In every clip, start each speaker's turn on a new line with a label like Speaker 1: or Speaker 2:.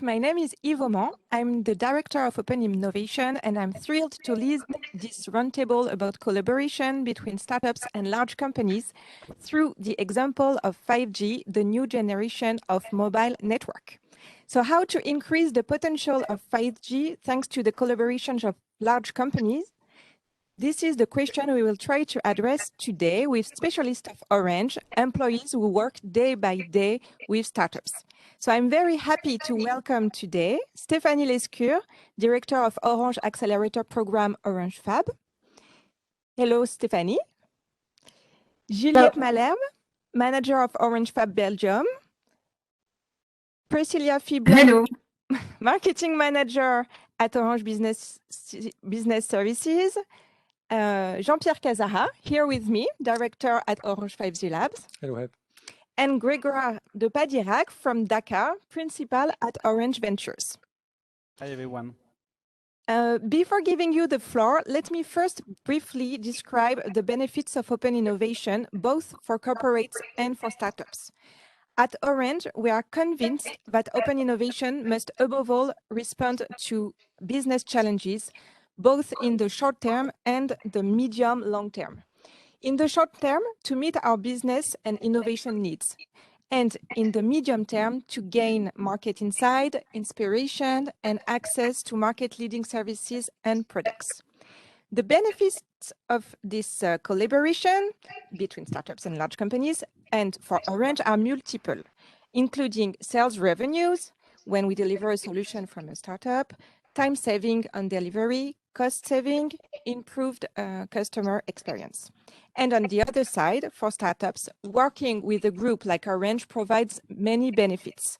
Speaker 1: My name is Yves Aumont. I'm the Director of Open Innovation, and I'm thrilled to lead this roundtable about collaboration between startups and large companies through the example of 5G, the new generation of mobile network. So how to increase the potential of 5G thanks to the collaboration of large companies? This is the question we will try to address today with specialists of Orange, employees who work day by day with startups. So I'm very happy to welcome today Stéphanie Lescure, Director of Orange Accelerator Program Orange Fab. Hello, Stéphanie. Juliette Malherbe, Manager of Orange Fab Belgium. Priscilla Fibler, Marketing Manager at Orange Business Services. Jean-Pierre Casara, here with me, Director at Orange 5G Labs.
Speaker 2: Hello.
Speaker 1: And Grégoire de Padirac from Dakar, Principal at Orange Ventures.
Speaker 3: Hi, everyone.
Speaker 1: Before giving you the floor, let me first briefly describe the benefits of open innovation, both for corporates and for startups. At Orange, we are convinced that open innovation must above all respond to business challenges, both in the short term and the medium-long term. In the short term, to meet our business and innovation needs, and in the medium term, to gain market insight, inspiration, and access to market-leading services and products. The benefits of this collaboration between startups and large companies and for Orange are multiple, including sales revenues when we deliver a solution from a startup, time saving on delivery, cost saving, improved customer experience. And on the other side, for startups, working with a group like Orange provides many benefits.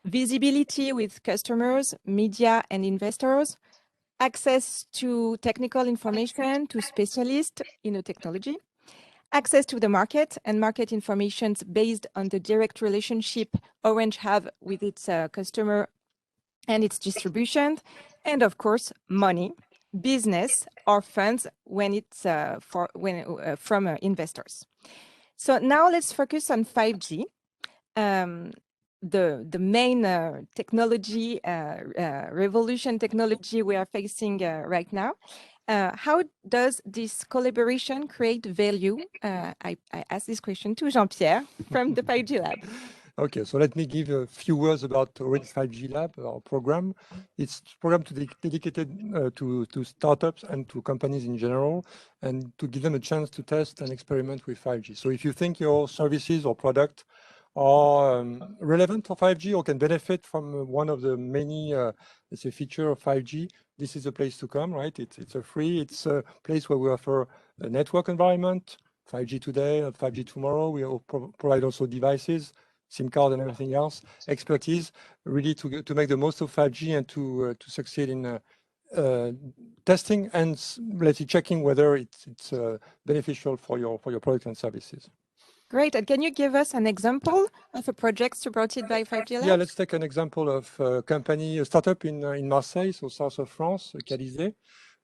Speaker 1: Visibility with customers, media, and investors, access to technical information to specialists in a technology, access to the market and market information based on the direct relationship Orange have with its customer and its distribution, and of course, money, business or funds when it's from investors. So now let's focus on 5G, the main technology, revolution technology we are facing right now. How does this collaboration create value? I ask this question to Jean-Pierre from the 5G Lab.
Speaker 2: Okay, so let me give a few words about Orange 5G Lab, our program. It's a program dedicated to startups and to companies in general, and to give them a chance to test and experiment with 5G. So if you think your services or product are relevant for 5G or can benefit from one of the many, let's say, features of 5G, this is a place to come, right? It's a place where we offer a network environment, 5G today, 5G tomorrow. We provide also devices, SIM card and everything else, expertise, really to make the most of 5G and to succeed in testing and let's say checking whether it's beneficial for your product and services.
Speaker 1: Great. And can you give us an example of a project supported by 5G Labs?
Speaker 2: Yeah, let's take an example of a startup in Marseille, so south of France, Calizé.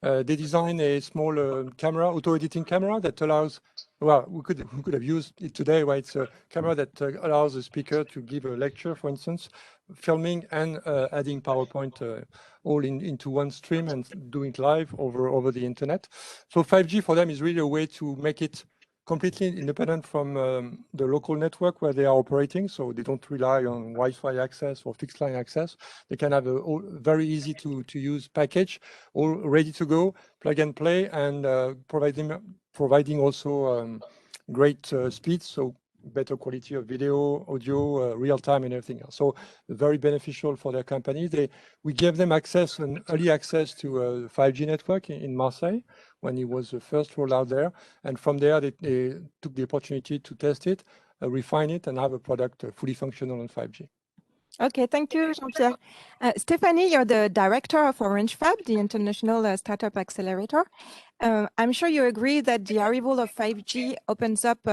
Speaker 2: They designed a small camera, auto-editing camera that allows, well, we could have used it today, right? It's a camera that allows the speaker to give a lecture, for instance, filming and adding PowerPoint all into one stream and doing it live over the internet. So 5G for them is really a way to make it completely independent from the local network where they are operating, so they don't rely on Wi-Fi access or fixed line access. They can have a very easy to use package, all ready to go, plug and play, and providing also great speed, so better quality of video, audio, real time, and everything else. So very beneficial for their company. We gave them access and early access to a 5G network in Marseille when it was the first rollout there. And from there, they took the opportunity to test it, refine it, and have a product fully functional on 5G.
Speaker 1: Okay, thank you, Jean-Pierre. Stephanie, you're the director of Orange Fab, the International Startup Accelerator. I'm sure you agree that the arrival of 5G opens up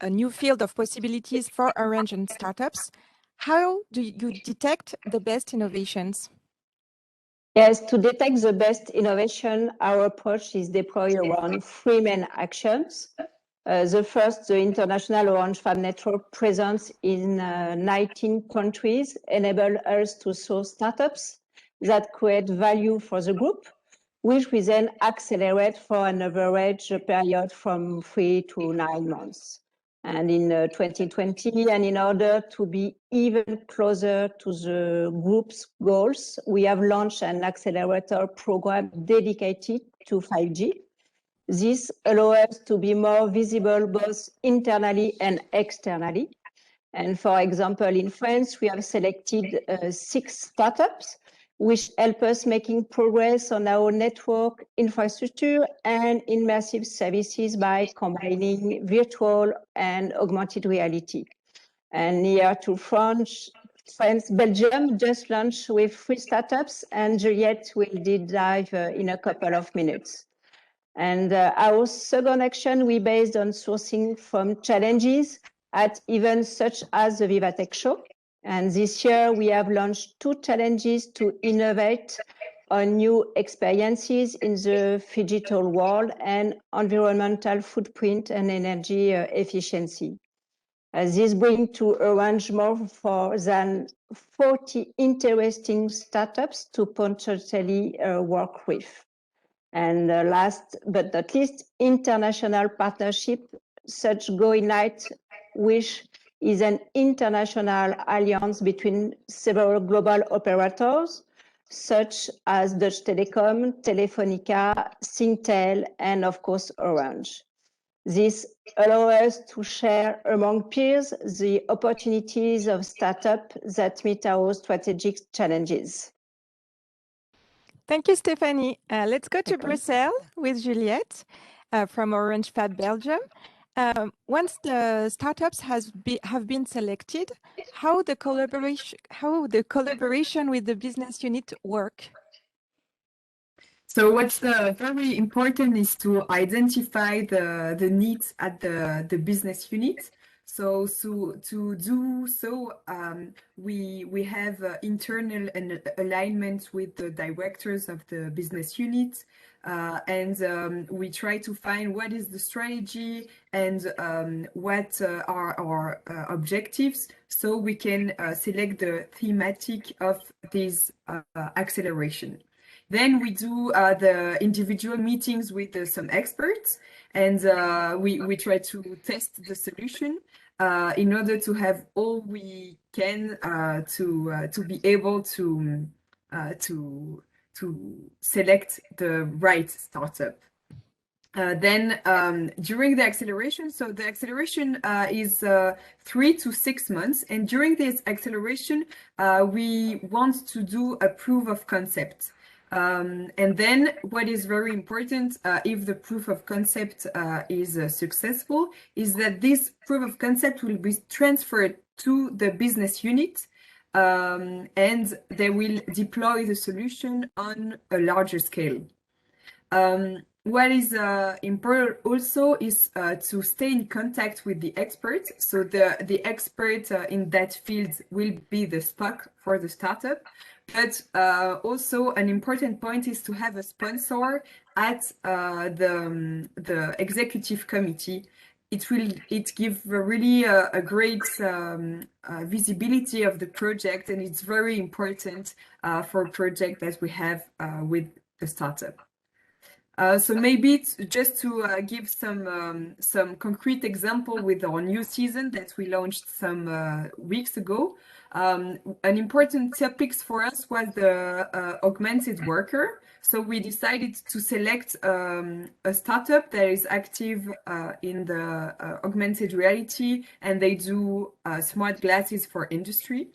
Speaker 1: a new field of possibilities for Orange and startups. How do you detect the best innovations?
Speaker 4: Yes, to detect the best innovation, our approach is deployed around three main actions. The international Orange Fab Network presence in 19 countries enable us to source startups that create value for the group, which we then accelerate for an average period from 3 to 9 months. And in 2020, and in order to be even closer to the group's goals, we have launched an accelerator program dedicated to 5G. This allows us to be more visible both internally and externally. And for example, in France, we have selected 6 startups which help us making progress on our network infrastructure and immersive services by combining virtual and augmented reality. And near to France, Belgium just launched with 3 startups, and Juliette will deep dive in a couple of minutes. And our second action, we based on sourcing from challenges at events such as the Vivatech Show. And this year, we have launched 2 challenges to innovate on new experiences in the digital world and environmental footprint and energy efficiency. This brings to Orange more than 40 interesting startups to potentially work with. And last but not least, international partnership such Go Ignite, which is an international alliance between several global operators, such as Deutsche Telekom, Telefonica, Singtel, and of course, Orange. This allows us to share among peers the opportunities of startups that meet our strategic challenges.
Speaker 1: Thank you, Stephanie. Let's go to Brussels with Juliette from Orange Fab Belgium. Once the startups have been selected, how the collaboration with the business unit work?
Speaker 3: So what's very important is to identify the needs at the business unit. So to do so, we have internal alignment with the directors of the business unit, and we try to find what is the strategy and what are our objectives, so we can select the thematic of this acceleration. Then we do the individual meetings with some experts, and we try to test the solution in order to have all we can to be able to select the right startup. Then during the acceleration, so the acceleration is 3 to 6 months, and during this acceleration, we want to do a proof of concept. And then what is very important, if the proof of concept is successful, is that this proof of concept will be transferred to the business unit, and they will deploy the solution on a larger scale. What is important also is to stay in contact with the experts. So the expert in that field will be the SPOC for the startup. But also an important point is to have a sponsor at the executive committee. It gives really a great visibility of the project, and it's very important for a project that we have with the startup. So maybe just to give some concrete example with our new season that we launched some weeks ago. An important topics for us was the augmented worker. So we decided to select a startup that is active in the augmented reality, and they do smart glasses for industry.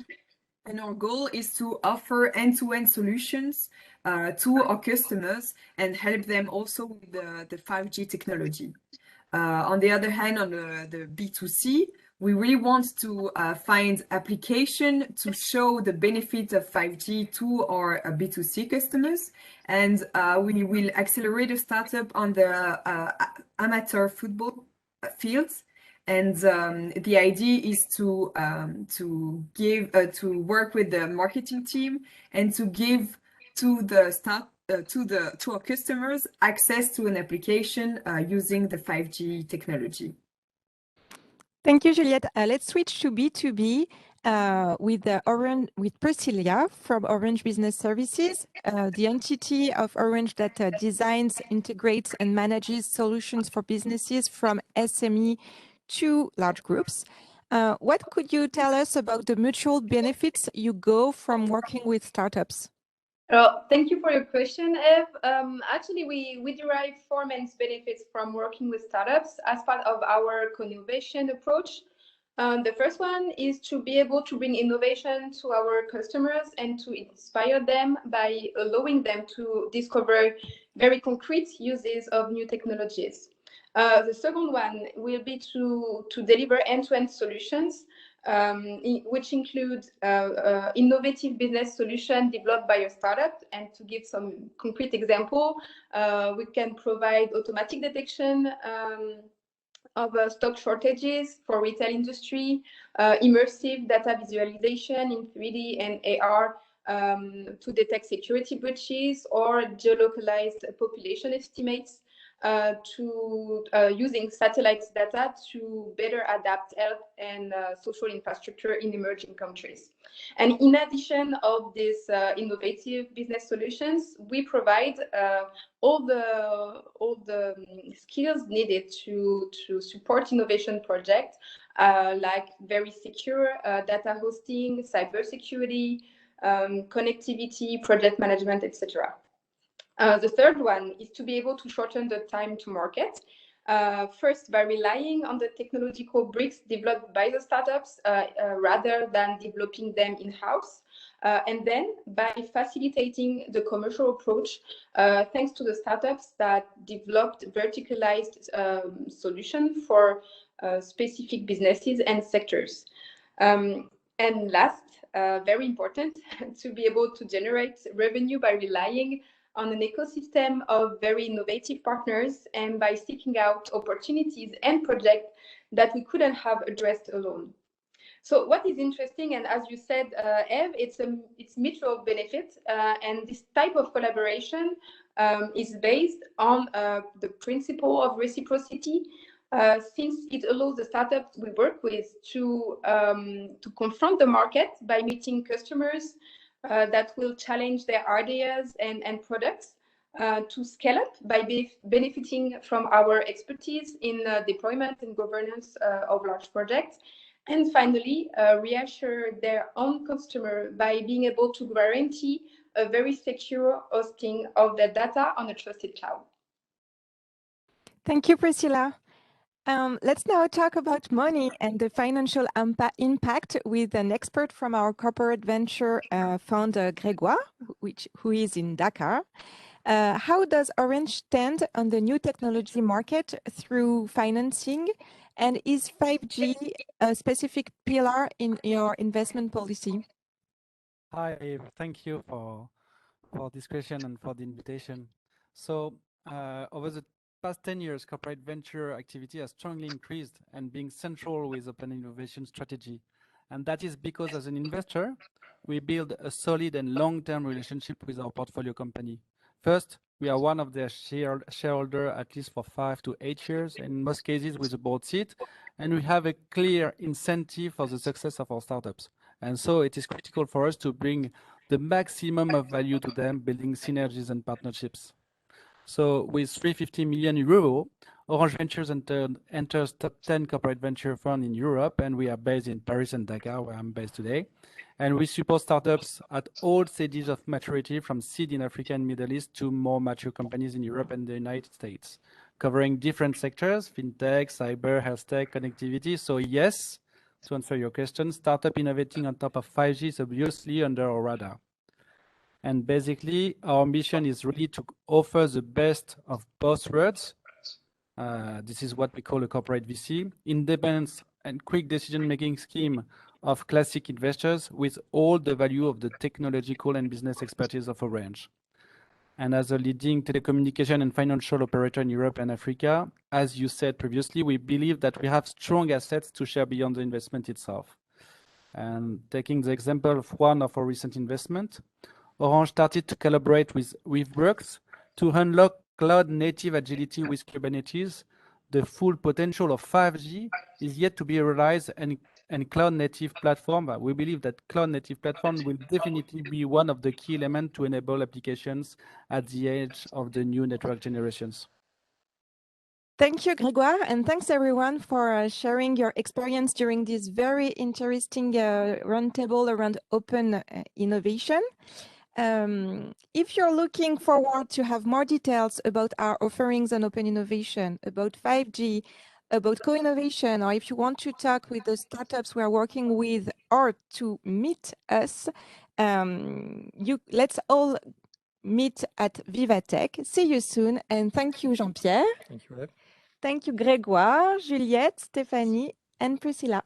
Speaker 3: And our goal is to offer end-to-end solutions to our customers and help them also with the 5G technology. On the other hand, on the B2C, we really want to find application to show the benefit of 5G to our B2C customers. And we will accelerate a startup on the amateur football fields. And the idea is to work with the marketing team and to give to our customers access to an application using the 5G technology.
Speaker 1: Thank you, Juliette. Let's switch to B2B with Priscilla from Orange Business Services, the entity of Orange that designs, integrates, and manages solutions for businesses from SME to large groups. What could you tell us about the mutual benefits you go from working with startups?
Speaker 5: Thank you for your question, Eve. Actually, we derive 4 main benefits from working with startups as part of our co-innovation approach. The first one is to be able to bring innovation to our customers and to inspire them by allowing them to discover very concrete uses of new technologies. The second one will be to deliver end-to-end solutions, which include innovative business solution developed by a startup. And to give some concrete example, we can provide automatic detection of stock shortages for retail industry, immersive data visualization in 3D and AR to detect security breaches, or geolocalized population estimates to using satellite data to better adapt health and social infrastructure in emerging countries. And in addition of these innovative business solutions, we provide all the skills needed to support innovation projects, like very secure data hosting, cybersecurity, connectivity, project management, etc. The third one is to be able to shorten the time to market. First, by relying on the technological bricks developed by the startups rather than developing them in-house. And then by facilitating the commercial approach, thanks to the startups that developed verticalized solutions for specific businesses and sectors. And last, very important, to be able to generate revenue by relying on an ecosystem of very innovative partners and by seeking out opportunities and projects that we couldn't have addressed alone. So what is interesting, and as you said, Eve, it's mutual benefit, and this type of collaboration is based on the principle of reciprocity, since it allows the startups we work with to confront the market by meeting customers that will challenge their ideas and products, to scale up by benefiting from our expertise in deployment and governance of large projects, and finally reassure their own customer by being able to guarantee a very secure hosting of their data on a trusted cloud.
Speaker 1: Thank you, Priscilla. Let's now talk about money and the financial impact with an expert from our corporate venture fund, Grégoire, who is in Dakar. How does Orange stand on the new technology market through financing? And is 5G a specific pillar in your investment policy?
Speaker 6: Hi, Eve. Thank you for this question and for the invitation. So over the past 10 years, corporate venture activity has strongly increased and being central with open innovation strategy. And that is because as an investor, we build a solid and long-term relationship with our portfolio company. First, we are one of their shareholder at least for 5 to 8 years, in most cases with a board seat, and we have a clear incentive for the success of our startups. And so it is critical for us to bring the maximum of value to them, building synergies and partnerships. So with 350 million euro, Orange Ventures enters top 10 corporate venture fund in Europe, and we are based in Paris and Dakar, where I'm based today. And we support startups at all stages of maturity, from seed in Africa and Middle East to more mature companies in Europe and the United States, covering different sectors: fintech, cyber, health tech, connectivity. So yes, to answer your question, startup innovating on top of 5G is obviously under our radar. And basically, our ambition is really to offer the best of both worlds. This is what we call a corporate VC, independence and quick decision-making scheme of classic investors with all the value of the technological and business expertise of Orange. And as a leading telecommunication and financial operator in Europe and Africa, as you said previously, we believe that we have strong assets to share beyond the investment itself. And taking the example of one of our recent investments, Orange started to collaborate with Weaveworks to unlock cloud-native agility with Kubernetes, the full potential of 5G is yet to be realized and cloud-native platform. We believe that cloud-native platform will definitely be one of the key elements to enable applications at the edge of the new network generations.
Speaker 1: Thank you, Grégoire, and thanks everyone for sharing your experience during this very interesting roundtable around open innovation. If you're looking forward to have more details about our offerings on open innovation, about 5G, about co-innovation, or if you want to talk with the startups we are working with or to meet us, let's all meet at Vivatech. See you soon, and thank you, Jean-Pierre.
Speaker 2: Thank you, Eve.
Speaker 1: Thank you, Grégoire, Juliette, Stéphanie, and Priscilla.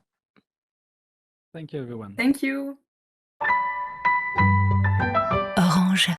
Speaker 6: Thank you, everyone.
Speaker 3: Thank you.